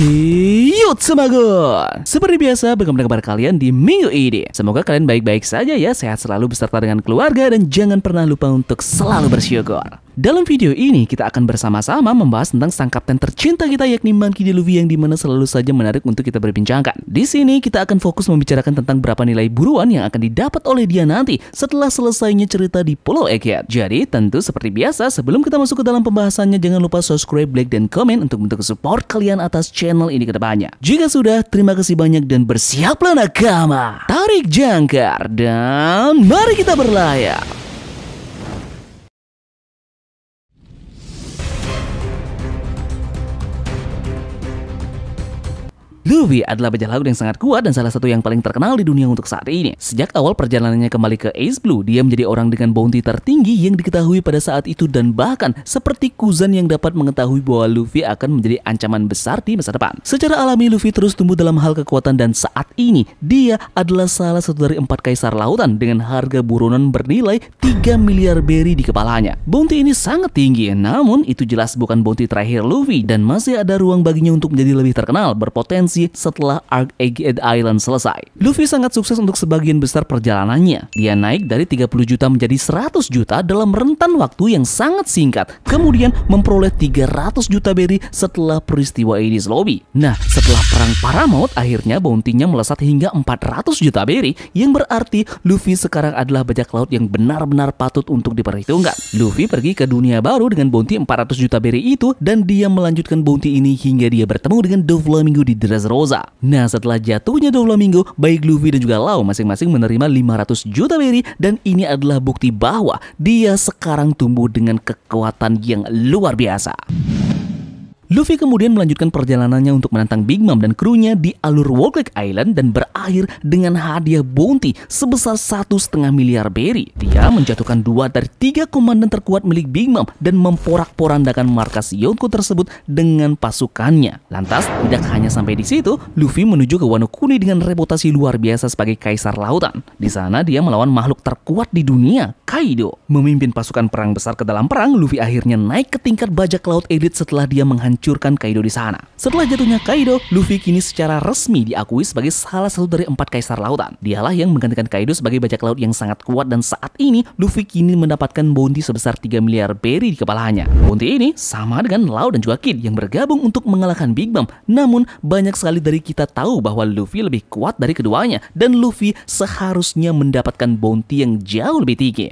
Yo Tsemagon! Seperti biasa, bagaimana kabar kalian di minggu ini? Semoga kalian baik-baik saja ya, sehat selalu beserta dengan keluarga dan jangan pernah lupa untuk selalu bersyukur. Dalam video ini kita akan bersama-sama membahas tentang sang kapten tercinta kita yakni Monkey D. Luffy yang dimana selalu saja menarik untuk kita berbincangkan. Di sini kita akan fokus membicarakan tentang berapa nilai buruan yang akan didapat oleh dia nanti setelah selesainya cerita di Pulau Egghead. Jadi tentu seperti biasa sebelum kita masuk ke dalam pembahasannya jangan lupa subscribe, like, dan komen untuk bentuk support kalian atas channel ini ke depannya. Jika sudah, terima kasih banyak dan bersiaplah nakama. Tarik jangkar dan mari kita berlayar. Luffy adalah bajak laut yang sangat kuat dan salah satu yang paling terkenal di dunia untuk saat ini. Sejak awal perjalanannya kembali ke Ace Blue, dia menjadi orang dengan bounty tertinggi yang diketahui pada saat itu dan bahkan seperti Kuzan yang dapat mengetahui bahwa Luffy akan menjadi ancaman besar di masa depan. Secara alami Luffy terus tumbuh dalam hal kekuatan dan saat ini dia adalah salah satu dari 4 kaisar lautan dengan harga buronan bernilai 3 miliar berry di kepalanya. Bounty ini sangat tinggi, namun itu jelas bukan bounty terakhir Luffy dan masih ada ruang baginya untuk menjadi lebih terkenal, berpotensi setelah arc Egghead Island selesai. Luffy sangat sukses untuk sebagian besar perjalanannya. Dia naik dari 30 juta menjadi 100 juta dalam rentan waktu yang sangat singkat. Kemudian memperoleh 300 juta berry setelah peristiwa Enies Lobby. Nah, setelah perang Paramount, akhirnya bounty-nya melesat hingga 400 juta berry, yang berarti Luffy sekarang adalah bajak laut yang benar-benar patut untuk diperhitungkan. Luffy pergi ke dunia baru dengan bounty 400 juta berry itu dan dia melanjutkan bounty ini hingga dia bertemu dengan Doflamingo di Dressrosa. Nah, setelah jatuhnya Doflamingo, baik Luffy dan juga Law masing-masing menerima 500 juta berry dan ini adalah bukti bahwa dia sekarang tumbuh dengan kekuatan yang luar biasa. Luffy kemudian melanjutkan perjalanannya untuk menantang Big Mom dan krunya di alur Whole Cake Island dan berakhir dengan hadiah bounty sebesar 1,5 miliar berry. Dia menjatuhkan 2 dari 3 komandan terkuat milik Big Mom dan memporak-porandakan markas Yonko tersebut dengan pasukannya. Lantas, tidak hanya sampai di situ, Luffy menuju ke Wano Kuni dengan reputasi luar biasa sebagai kaisar lautan. Di sana dia melawan makhluk terkuat di dunia, Kaido. Memimpin pasukan perang besar ke dalam perang, Luffy akhirnya naik ke tingkat bajak laut elit setelah dia menghancurkan Kaido di sana. Setelah jatuhnya Kaido, Luffy kini secara resmi diakui sebagai salah satu dari 4 kaisar lautan. Dialah yang menggantikan Kaido sebagai bajak laut yang sangat kuat dan saat ini Luffy kini mendapatkan bounty sebesar 3 miliar berry di kepalanya. Bounty ini sama dengan Law dan juga Kid yang bergabung untuk mengalahkan Big Mom. Namun banyak sekali dari kita tahu bahwa Luffy lebih kuat dari keduanya dan Luffy seharusnya mendapatkan bounty yang jauh lebih tinggi.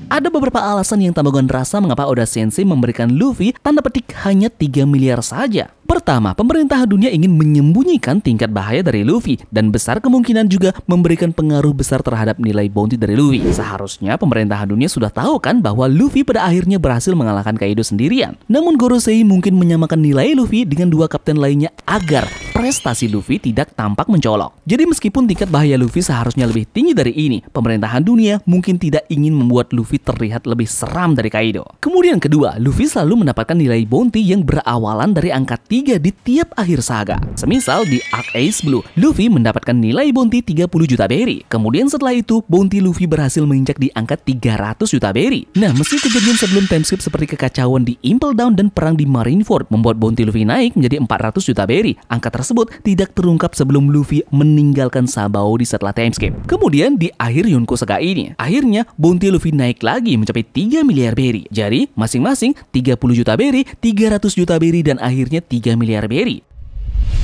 Ada beberapa alasan yang Tamagon rasa mengapa Oda Sensei memberikan Luffy tanda petik hanya 3 miliar saja. Pertama, pemerintah dunia ingin menyembunyikan tingkat bahaya dari Luffy dan besar kemungkinan juga memberikan pengaruh besar terhadap nilai bounty dari Luffy. Seharusnya pemerintah dunia sudah tahu kan bahwa Luffy pada akhirnya berhasil mengalahkan Kaido sendirian. Namun Gorosei mungkin menyamakan nilai Luffy dengan 2 kapten lainnya agar prestasi Luffy tidak tampak mencolok. Jadi meskipun tingkat bahaya Luffy seharusnya lebih tinggi dari ini, pemerintahan dunia mungkin tidak ingin membuat Luffy terlihat lebih seram dari Kaido. Kemudian kedua, Luffy selalu mendapatkan nilai bounty yang berawalan dari angka 3 di tiap akhir saga. Semisal di Arc Ace Blue, Luffy mendapatkan nilai bounty 30 juta berry. Kemudian setelah itu, bounty Luffy berhasil menginjak di angka 300 juta berry. Nah, meski kejadian sebelum timeskip seperti kekacauan di Impel Down dan perang di Marineford membuat bounty Luffy naik menjadi 400 juta berry, angka tersebut tidak terungkap sebelum Luffy meninggalkan Sabaody setelah timeskip. Kemudian di akhir Yonko Saga ini, akhirnya bounty Luffy naik lagi mencapai 3 miliar berry. Jadi, masing-masing 30 juta berry, 300 juta berry, dan akhirnya 3 miliar berry.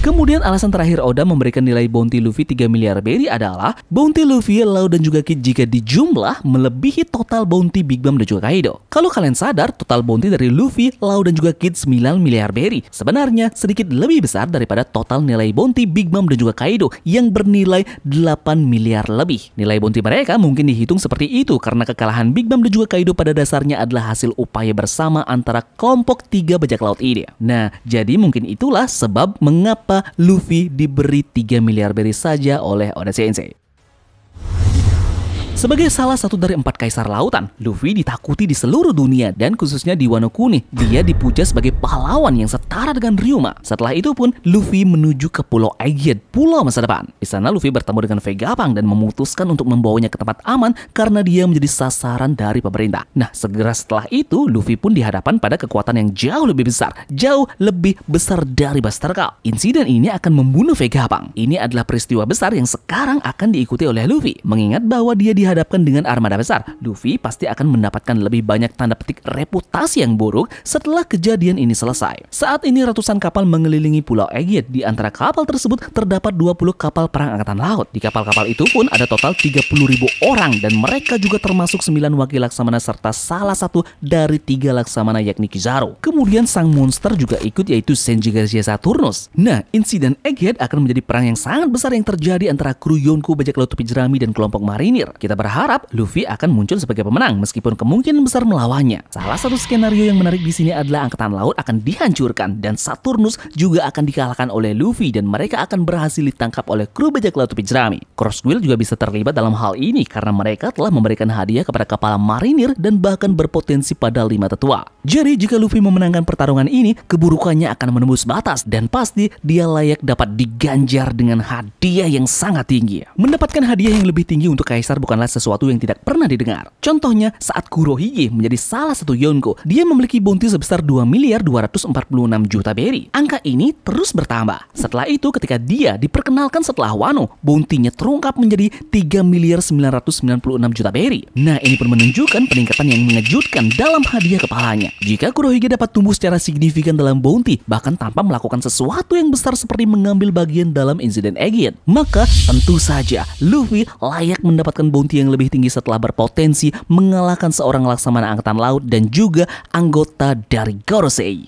Kemudian alasan terakhir Oda memberikan nilai bounty Luffy 3 miliar berry adalah bounty Luffy, Law, dan juga Kid jika dijumlah melebihi total bounty Big Mom dan juga Kaido. Kalau kalian sadar, total bounty dari Luffy, Law, dan juga Kid 9 miliar berry sebenarnya sedikit lebih besar daripada total nilai bounty Big Mom dan juga Kaido yang bernilai 8 miliar lebih. Nilai bounty mereka mungkin dihitung seperti itu karena kekalahan Big Mom dan juga Kaido pada dasarnya adalah hasil upaya bersama antara kelompok 3 bajak laut ini. Nah, jadi mungkin itulah sebab mengapa Luffy diberi 3 miliar berry saja oleh Oda Sensei. Sebagai salah satu dari 4 kaisar lautan, Luffy ditakuti di seluruh dunia dan khususnya di Wano Kuni. Dia dipuja sebagai pahlawan yang setara dengan Ryuma. Setelah itu pun, Luffy menuju ke Pulau Aegis, pulau masa depan. Di sana Luffy bertemu dengan Vegapunk dan memutuskan untuk membawanya ke tempat aman karena dia menjadi sasaran dari pemerintah. Nah, segera setelah itu, Luffy pun dihadapkan pada kekuatan yang jauh lebih besar dari Buster Call. Insiden ini akan membunuh Vegapunk. Ini adalah peristiwa besar yang sekarang akan diikuti oleh Luffy. Mengingat bahwa dia dihadapkan dengan armada besar, Luffy pasti akan mendapatkan lebih banyak tanda petik reputasi yang buruk setelah kejadian ini selesai. Saat ini ratusan kapal mengelilingi Pulau Aegis. Di antara kapal tersebut terdapat 20 kapal perang angkatan laut. Di kapal-kapal itu pun ada total 30.000 orang dan mereka juga termasuk 9 wakil laksamana serta salah satu dari 3 laksamana yakni Kizaru. Kemudian sang monster juga ikut yaitu Senji Garcia Saturnus. Nah, insiden Egghead akan menjadi perang yang sangat besar yang terjadi antara kru Yonko bajak laut topi jerami dan kelompok marinir. Kita berharap Luffy akan muncul sebagai pemenang meskipun kemungkinan besar melawannya. Salah satu skenario yang menarik di sini adalah angkatan laut akan dihancurkan dan Saturnus juga akan dikalahkan oleh Luffy dan mereka akan berhasil ditangkap oleh kru bajak laut topi jerami. Crossquill juga bisa terlibat dalam hal ini karena mereka telah memberikan hadiah kepada kepala marinir dan bahkan berpotensi pada 5 tetua. Jadi jika Luffy memenangkan pertarungan ini, keburukannya akan menembus batas dan pasti dia layak dapat diganjar dengan hadiah yang sangat tinggi. Mendapatkan hadiah yang lebih tinggi untuk kaisar bukanlah sesuatu yang tidak pernah didengar. Contohnya saat Kurohige menjadi salah satu Yonko, dia memiliki bounty sebesar 2.246.000.000 berry. Angka ini terus bertambah. Setelah itu ketika dia diperkenalkan setelah Wano, bounty-nya terungkap menjadi 3.996.000.000 berry. Nah, ini pun menunjukkan peningkatan yang mengejutkan dalam hadiah kepalanya. Jika Kurohige dapat tumbuh secara signifikan dalam bounty, bahkan tanpa melakukan sesuatu yang besar seperti mengambil bagian dalam insiden Egghead, maka tentu saja Luffy layak mendapatkan bounty yang lebih tinggi setelah berpotensi mengalahkan seorang laksamana angkatan laut dan juga anggota dari Gorosei.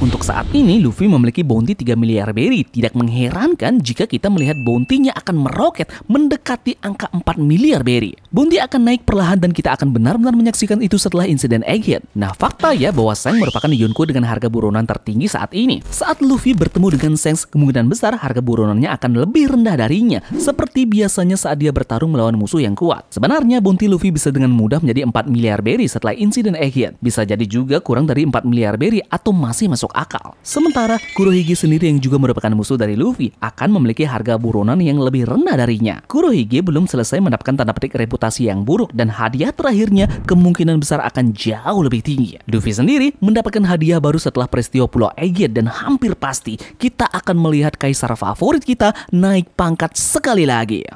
Untuk saat ini, Luffy memiliki bounty 3 miliar berry. Tidak mengherankan jika kita melihat bounty-nya akan meroket mendekati angka 4 miliar berry. Bounty akan naik perlahan dan kita akan benar-benar menyaksikan itu setelah insiden Egghead. Nah, fakta ya bahwa Shanks merupakan Yonko dengan harga buronan tertinggi saat ini. Saat Luffy bertemu dengan Shanks, kemungkinan besar harga buronannya akan lebih rendah darinya, seperti biasanya saat dia bertarung melawan musuh yang kuat. Sebenarnya, bounty Luffy bisa dengan mudah menjadi 4 miliar berry setelah insiden Egghead. Bisa jadi juga kurang dari 4 miliar berry atau masih masuk akal. Sementara Kurohige sendiri yang juga merupakan musuh dari Luffy akan memiliki harga buronan yang lebih rendah darinya. Kurohige belum selesai mendapatkan tanda petik reputasi yang buruk dan hadiah terakhirnya kemungkinan besar akan jauh lebih tinggi. Luffy sendiri mendapatkan hadiah baru setelah peristiwa Pulau Aegis dan hampir pasti kita akan melihat kaisar favorit kita naik pangkat sekali lagi.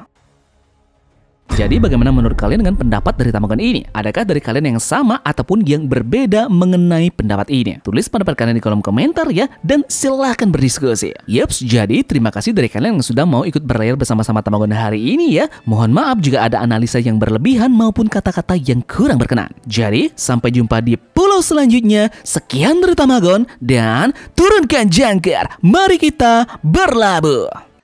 Jadi bagaimana menurut kalian dengan pendapat dari Tamagon ini? Adakah dari kalian yang sama ataupun yang berbeda mengenai pendapat ini? Tulis pendapat kalian di kolom komentar ya, dan silahkan berdiskusi. Yups, jadi terima kasih dari kalian yang sudah mau ikut berlayar bersama-sama Tamagon hari ini ya. Mohon maaf jika ada analisa yang berlebihan maupun kata-kata yang kurang berkenan. Jadi sampai jumpa di pulau selanjutnya. Sekian dari Tamagon dan turunkan jangkar. Mari kita berlabuh.